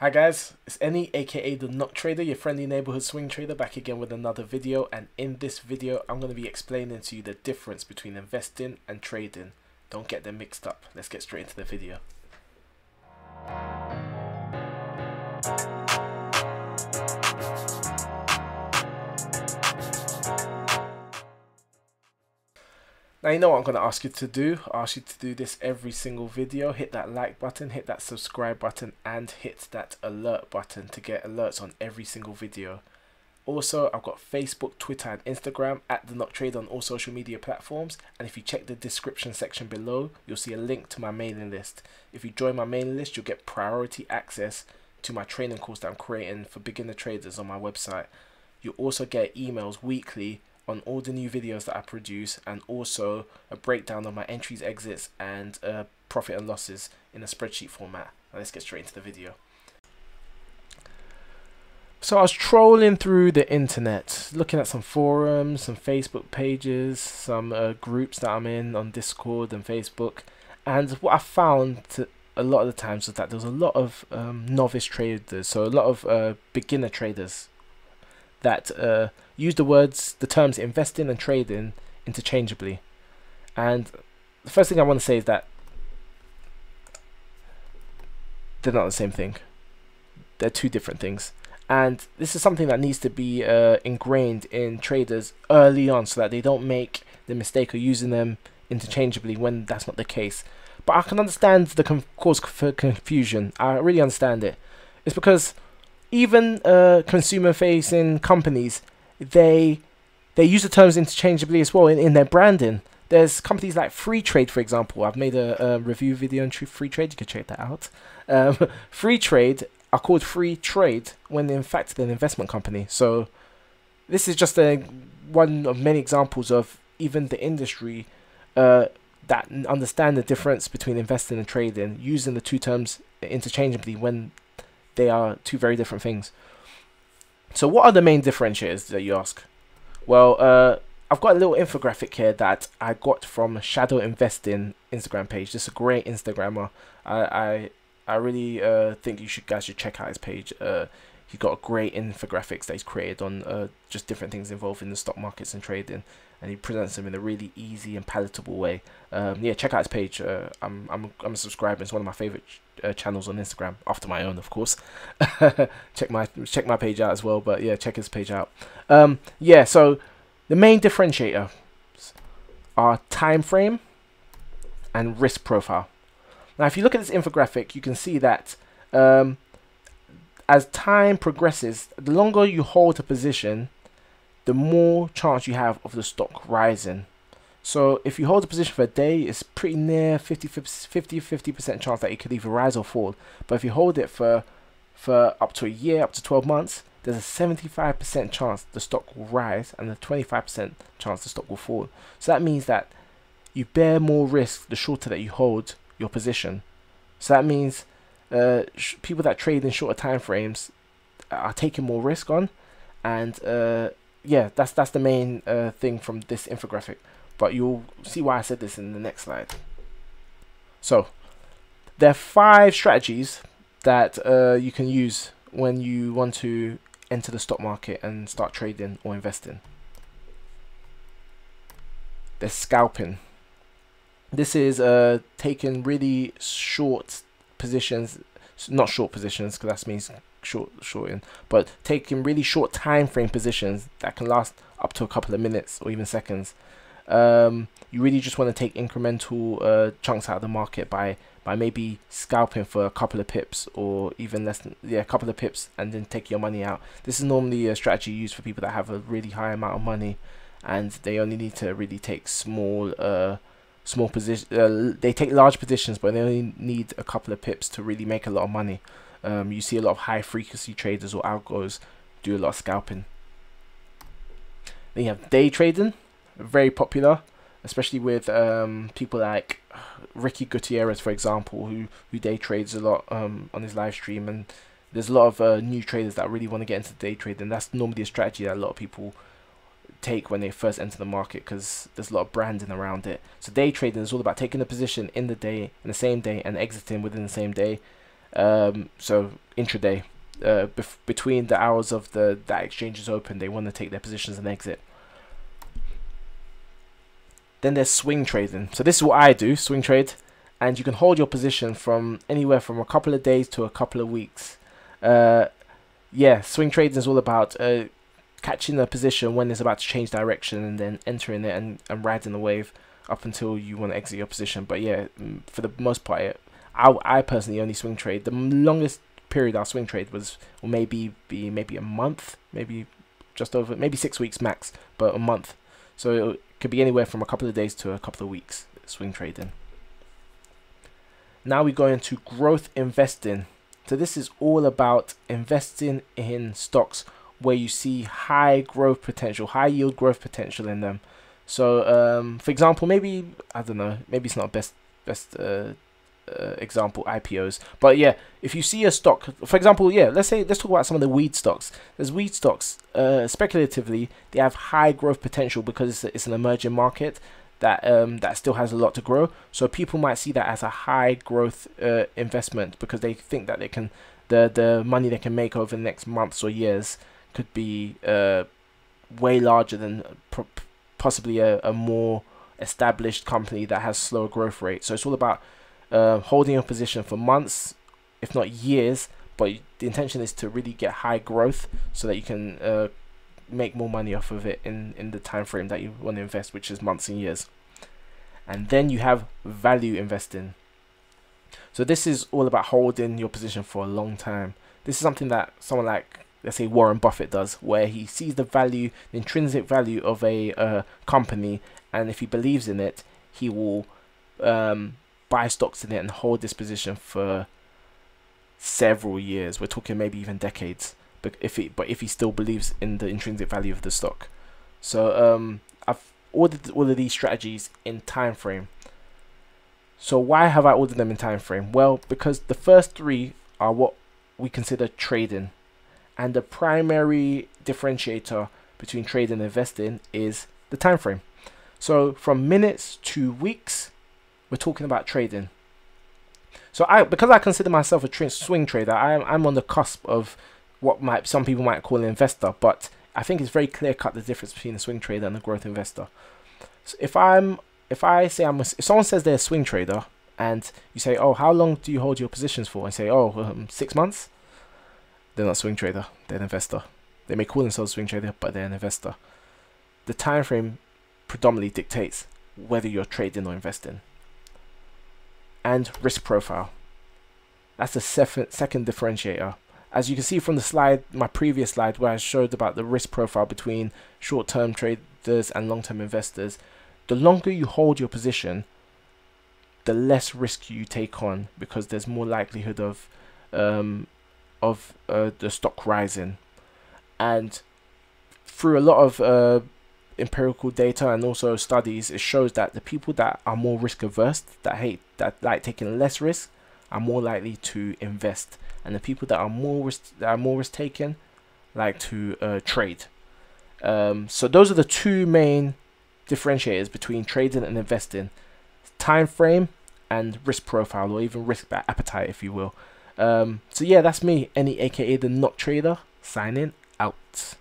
Hi guys, it's Any aka the Knock Trader, your friendly neighborhood swing trader, back again with another video. And in this video I'm going to be explaining to you the difference between investing and trading. Don't get them mixed up. Let's get straight into the video. Now you know what I'm going to ask you to do. I'll ask you to do this every single video. Hit that like button, hit that subscribe button, and hit that alert button to get alerts on every single video. Also, I've got Facebook, Twitter, and Instagram at the Knock Trader on all social media platforms. And if you check the description section below, you'll see a link to my mailing list. If you join my mailing list, you'll get priority access to my training course that I'm creating for beginner traders on my website. You'll also get emails weekly on all the new videos that I produce, and also a breakdown of my entries, exits, and profit and losses in a spreadsheet format. Now let's get straight into the video. So I was trolling through the internet, looking at some forums, some Facebook pages, some groups that I'm in on Discord and Facebook, and what I found a lot of the times was that there was a lot of novice traders, so a lot of beginner traders that use the terms investing and trading interchangeably. And the first thing I want to say is that they're not the same thing. They're two different things. And this is something that needs to be ingrained in traders early on, so that they don't make the mistake of using them interchangeably when that's not the case. But I can understand the cause for confusion. I really understand it. It's because even consumer-facing companies, they use the terms interchangeably as well in their branding. There's companies like Free Trade, for example. I've made a review video on Free Trade. You can check that out. Free Trade are called Free Trade when in fact they're an investment company. So this is just one of many examples of even the industry that understand the difference between investing and trading, using the two terms interchangeably when they are two very different things. So what are the main differentiators that you ask? Well, I've got a little infographic here that I got from Shadow Investing Instagram page. This is a great Instagrammer. I really think guys should check out his page. He's got great infographics that he's created on just different things involved in the stock markets and trading, and he presents them in a really easy and palatable way. Yeah, check out his page. I'm a subscriber. It's one of my favorite channels on Instagram, after my own, of course. check my page out as well, but yeah, check his page out. Yeah, so the main differentiator are time frame and risk profile. Now, if you look at this infographic, you can see that as time progresses, the longer you hold a position, the more chance you have of the stock rising. So if you hold a position for a day, it's pretty near 50% chance that it could either rise or fall. But if you hold it for up to a year, up to 12 months, there's a 75% chance the stock will rise and a 25% chance the stock will fall. So that means that you bear more risk the shorter that you hold your position. So that means people that trade in shorter time frames are taking more risk on, and yeah, that's the main thing from this infographic. But you'll see why I said this in the next slide. So there are 5 strategies that you can use when you want to enter the stock market and start trading or investing. There's scalping. This is taking really short positions, not short positions because that means shorting, but taking really short time frame positions that can last up to a couple of minutes or even seconds. You really just want to take incremental chunks out of the market by maybe scalping for a couple of pips, or even less than, yeah, a couple of pips, and then take your money out. This is normally a strategy used for people that have a really high amount of money and they only need to really take small positions. They take large positions, but they only need a couple of pips to really make a lot of money. You see a lot of high frequency traders or algos do a lot of scalping. Then you have day trading, very popular, especially with people like Ricky Gutierrez, for example, who day trades a lot on his live stream. And there's a lot of new traders that really want to get into day trading. That's normally a strategy that a lot of people take when they first enter the market, because there's a lot of branding around it. So day trading is all about taking a position in the same day and exiting within the same day. So intraday, between the hours of that exchange is open, they want to take their positions and exit. Then there's swing trading. So this is what I do, swing trade, and you can hold your position from anywhere from a couple of days to a couple of weeks. Yeah, swing trading is all about catching a position when it's about to change direction and then entering it and riding the wave up until you want to exit your position. But yeah, for the most part, I personally only swing trade. The longest period I'll swing trade was, or maybe a month, maybe just over, maybe 6 weeks max, but a month. So it could be anywhere from a couple of days to a couple of weeks, swing trading. Now we go into growth investing. So this is all about investing in stocks where you see high growth potential, high yield growth potential in them. So for example, maybe, I don't know, maybe it's not best example, IPOs, but yeah, if you see a stock, for example, yeah, let's talk about some of the weed stocks. There's weed stocks, speculatively, they have high growth potential because it's an emerging market that that still has a lot to grow. So people might see that as a high growth investment because they think that they can, the money they can make over the next months or years could be way larger than possibly a more established company that has slower growth rate. So it's all about holding your position for months, if not years, but the intention is to really get high growth so that you can make more money off of it in the time frame that you want to invest, which is months and years. And then you have value investing. So this is all about holding your position for a long time. This is something that someone like, let's say, Warren Buffett does, where he sees the value, the intrinsic value of a company, and if he believes in it, he will buy stocks in it and hold this position for several years. We're talking maybe even decades. But if he still believes in the intrinsic value of the stock. So I've ordered all of these strategies in time frame. So why have I ordered them in time frame? Well, because the first three are what we consider trading, and the primary differentiator between trading and investing is the time frame. So from minutes to weeks, we're talking about trading. So because I consider myself a swing trader, I'm on the cusp of what some people might call an investor, but I think it's very clear cut the difference between a swing trader and a growth investor. So if someone says they're a swing trader and you say, oh, how long do you hold your positions for? And say, oh, 6 months. They're not a swing trader, they're an investor. They may call themselves a swing trader, but they're an investor. The time frame predominantly dictates whether you're trading or investing. And risk profile. That's the second differentiator. As you can see from the slide, my previous slide, where I showed about the risk profile between short-term traders and long-term investors, the longer you hold your position, the less risk you take on, because there's more likelihood of the stock rising. And through a lot of empirical data and also studies, it shows that the people that are more risk averse, that like taking less risk, are more likely to invest, and the people that are more risk taking like to trade. So those are the two main differentiators between trading and investing: time frame and risk profile, or even risk appetite, if you will. So yeah, that's me, Any, aka the Not Trader, signing out.